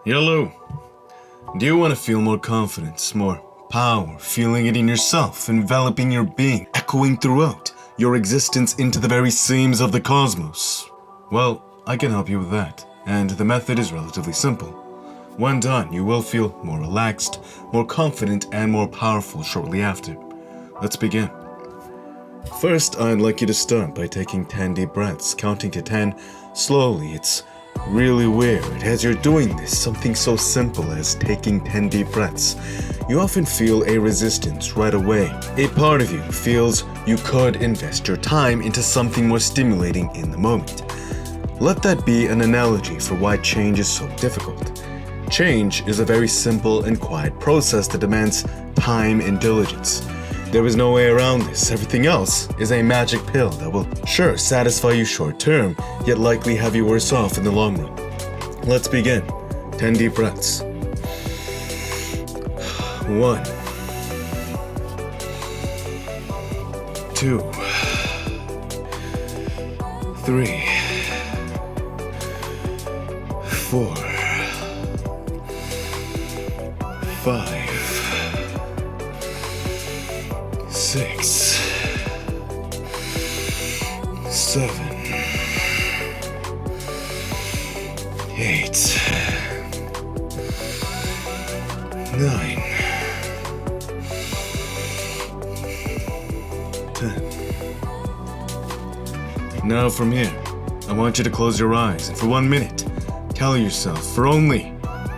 Hello. Do you want to feel more confidence, more power, feeling it in yourself, enveloping your being, echoing throughout your existence into the very seams of the cosmos? Well, I can help you with that, and the method is relatively simple. When done, you will feel more relaxed, more confident, and more powerful shortly after. Let's begin. First, I'd like you to start by taking 10 deep breaths, counting to 10 slowly. It's really weird. As you're doing this, something so simple as taking 10 deep breaths, you often feel a resistance right away. A part of you feels you could invest your time into something more stimulating in the moment. Let that be an analogy for why change is so difficult. Change is a very simple and quiet process that demands time and diligence. There is no way around this. Everything else is a magic pill that will sure satisfy you short term, yet likely have you worse off in the long run. Let's begin. 10 deep breaths. 1, 2, 3, 4, 5, 6, 7, 8, 9, 10. Now from here, I want you to close your eyes and for 1 minute, tell yourself for only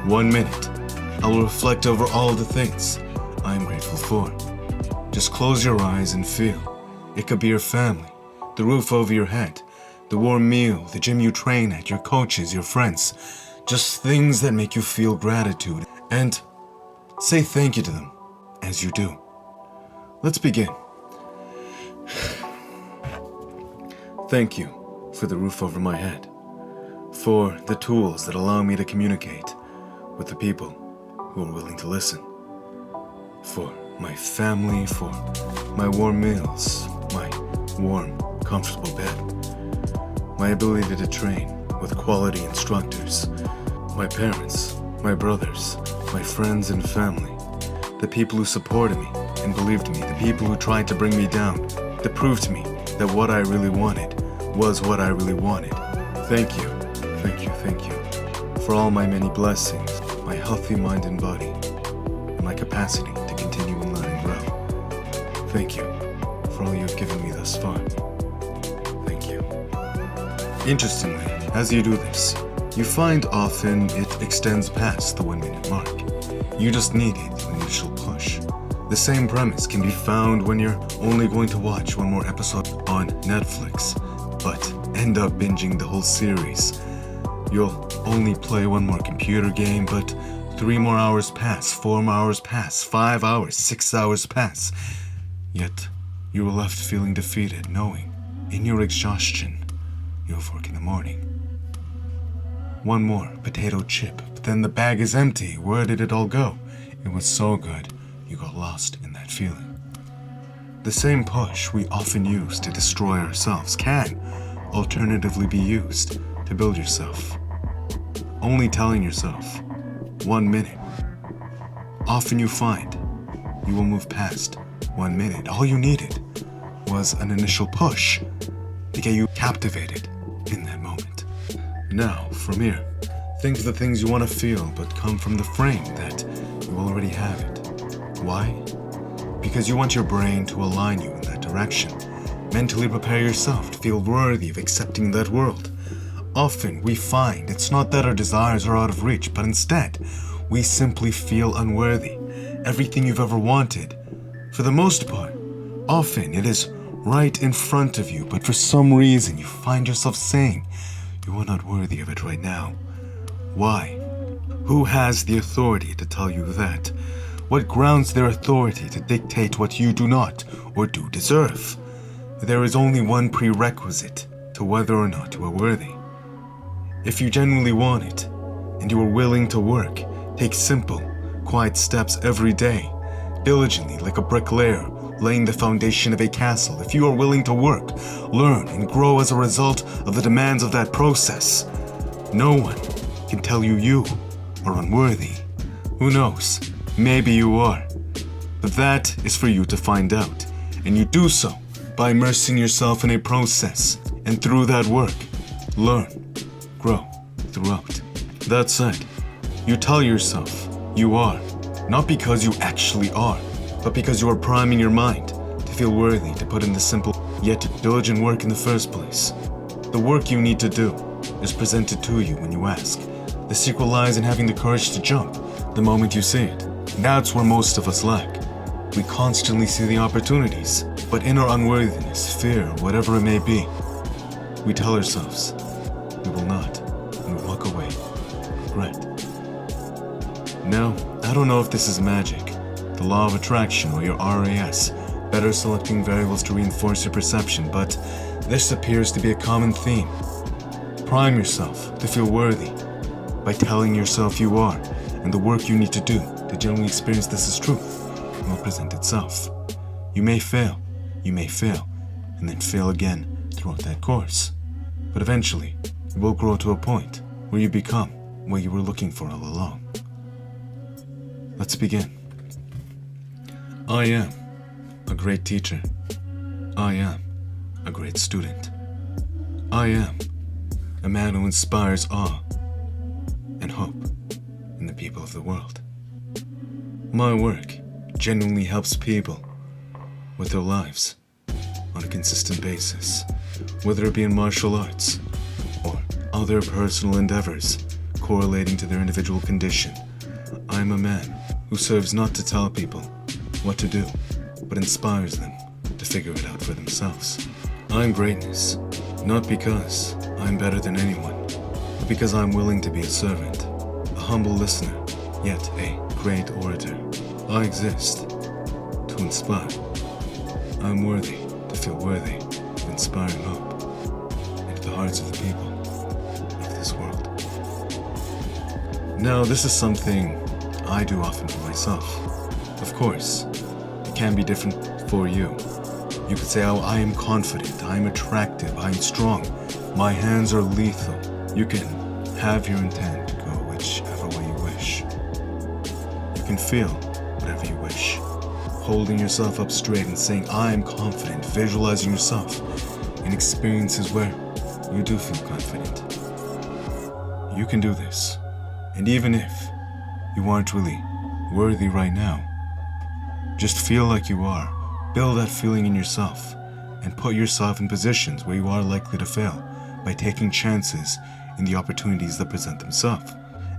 1 minute, I will reflect over all the things I am grateful for. Just close your eyes and feel. It could be your family, the roof over your head, the warm meal, the gym you train at, your coaches, your friends. Just things that make you feel gratitude. And say thank you to them as you do. Let's begin. Thank you for the roof over my head, for the tools that allow me to communicate with the people who are willing to listen, for my family, for my warm meals, my warm, comfortable bed, my ability to train with quality instructors, my parents, my brothers, my friends and family, the people who supported me and believed me, the people who tried to bring me down, that proved to me that what I really wanted was what I really wanted. Thank you, thank you, thank you for all my many blessings, my healthy mind and body, and my capacity to continue and learn and grow. Thank you for all you have given me thus far. Thank you. Interestingly, as you do this, you find often it extends past the 1 minute mark. You just needed an initial push. The same premise can be found when you're only going to watch one more episode on Netflix, but end up binging the whole series. You'll only play one more computer game, but 3 more hours pass, 4 more hours pass, 5 hours, 6 hours pass. Yet, you are left feeling defeated, knowing, in your exhaustion, you have work in the morning. One more potato chip, but then the bag is empty. Where did it all go? It was so good, you got lost in that feeling. The same push we often use to destroy ourselves can alternatively be used to build yourself. Only telling yourself 1 minute. Often you find you will move past 1 minute. All you needed was an initial push to get you captivated in that moment. Now, from here, think of the things you want to feel but come from the frame that you already have it. Why? Because you want your brain to align you in that direction. Mentally prepare yourself to feel worthy of accepting that world. Often we find it's not that our desires are out of reach, but instead, we simply feel unworthy. Everything you've ever wanted, for the most part, often it is right in front of you, but for some reason you find yourself saying, you are not worthy of it right now. Why? Who has the authority to tell you that? What grounds their authority to dictate what you do not or do deserve? There is only one prerequisite to whether or not you are worthy. If you genuinely want it, and you are willing to work, take simple, quiet steps every day, diligently like a bricklayer, laying the foundation of a castle. If you are willing to work, learn, and grow as a result of the demands of that process, no one can tell you or unworthy. Who knows? Maybe you are. But that is for you to find out, and you do so by immersing yourself in a process, and through that work, learn, grow throughout. That said, you tell yourself you are, not because you actually are, but because you are priming your mind to feel worthy to put in the simple yet diligent work in the first place. The work you need to do is presented to you when you ask. The secret lies in having the courage to jump the moment you see it. That's where most of us lack. We constantly see the opportunities, but in our unworthiness, fear, whatever it may be, we tell ourselves we will not, and we walk away with regret. Now, I don't know if this is magic, the law of attraction, or your RAS, better selecting variables to reinforce your perception, but this appears to be a common theme. Prime yourself to feel worthy by telling yourself you are, and the work you need to do to genuinely experience this as truth will present itself. You may fail, and then fail again throughout that course. But eventually, you will grow to a point where you become what you were looking for all along. Let's begin. I am a great teacher. I am a great student. I am a man who inspires awe and hope in the people of the world. My work genuinely helps people with their lives on a consistent basis, whether it be in martial arts or other personal endeavors correlating to their individual condition. I am a man who serves not to tell people what to do, but inspires them to figure it out for themselves. I'm greatness, not because I'm better than anyone, but because I'm willing to be a servant, a humble listener, yet a great orator. I exist to inspire. I'm worthy to feel worthy of inspiring hope into the hearts of the people of this world. Now, this is something I do often for myself. Of course, it can be different for you. You could say, oh, I am confident, I am attractive, I am strong, my hands are lethal. You can have your intent go whichever way you wish. You can feel whatever you wish. Holding yourself up straight and saying, I am confident, visualizing yourself in experiences where you do feel confident. You can do this. And even if you aren't really worthy right now, just feel like you are. Build that feeling in yourself and put yourself in positions where you are likely to fail by taking chances in the opportunities that present themselves.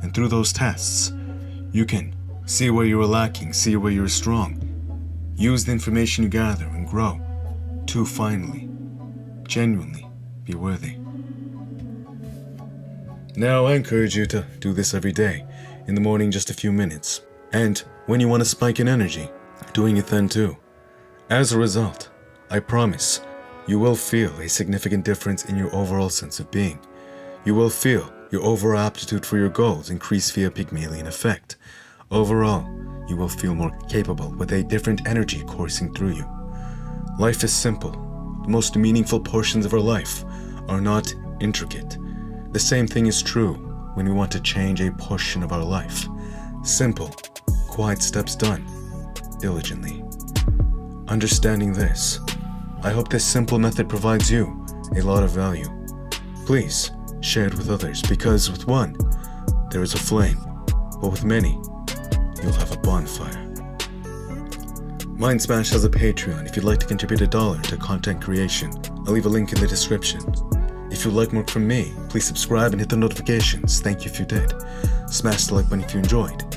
And through those tests, you can see where you are lacking, see where you are strong. Use the information you gather and grow to finally, genuinely be worthy. Now, I encourage you to do this every day. In the morning, just a few minutes. And when you want to spike in energy, doing it then too. As a result, I promise, you will feel a significant difference in your overall sense of being. You will feel your overall aptitude for your goals increase via Pygmalion effect. Overall, you will feel more capable with a different energy coursing through you. Life is simple. The most meaningful portions of our life are not intricate. The same thing is true when we want to change a portion of our life. Simple, quiet steps done diligently. Understanding this, I hope this simple method provides you a lot of value. Please share it with others, because with one, there is a flame, but with many, you'll have a bonfire. Mind Smash has a Patreon if you'd like to contribute $1 to content creation. I'll leave a link in the description. If you'd like more from me, please subscribe and hit the notifications. Thank you if you did. Smash the like button if you enjoyed.